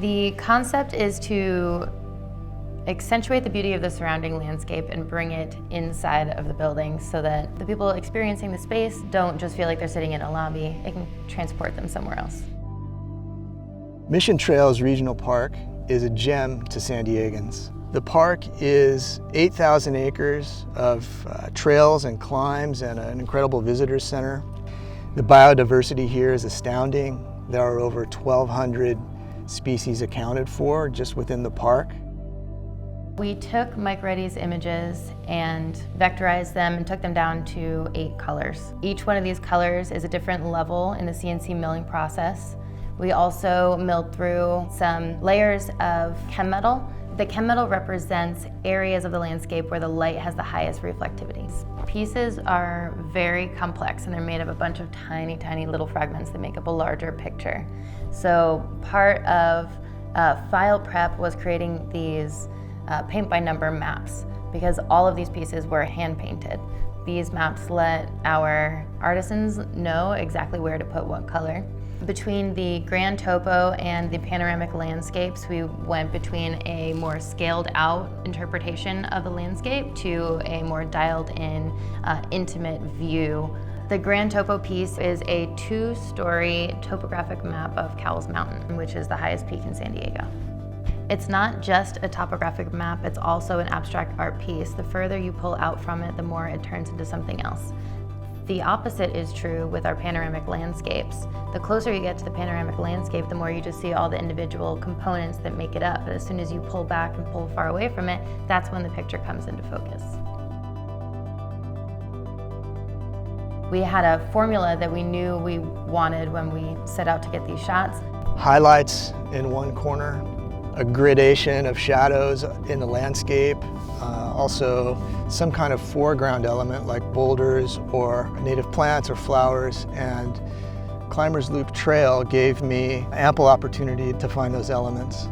The concept is to accentuate the beauty of the surrounding landscape and bring it inside of the building so that the people experiencing the space don't just feel like they're sitting in a lobby. It can transport them somewhere else. Mission Trails Regional Park is a gem to San Diegans. The park is 8,000 acres of trails and climbs and an incredible visitor center. The biodiversity here is astounding. There are over 1,200 species accounted for just within the park. We took Mike Reddy's images and vectorized them and took them down to 8 colors. Each one of these colors is a different level in the CNC milling process. We also milled through some layers of chem metal. The chem metal represents areas of the landscape where the light has the highest reflectivities. Pieces are very complex and they're made of a bunch of tiny, tiny little fragments that make up a larger picture. So part of file prep was creating these paint by number maps because all of these pieces were hand painted. These maps let our artisans know exactly where to put what color. Between the grand topo and the panoramic landscapes, we went between a more scaled out interpretation of the landscape to a more dialed in, intimate view. The grand topo piece is a 2-story topographic map of Cowles Mountain, which is the highest peak in San Diego. It's not just a topographic map, it's also an abstract art piece. The further you pull out from it, the more it turns into something else. The opposite is true with our panoramic landscapes. The closer you get to the panoramic landscape, the more you just see all the individual components that make it up. But as soon as you pull back and pull far away from it, that's when the picture comes into focus. We had a formula that we knew we wanted when we set out to get these shots. Highlights in one corner, a gradation of shadows in the landscape, also some kind of foreground element like boulders or native plants or flowers, and Climbers Loop Trail gave me ample opportunity to find those elements.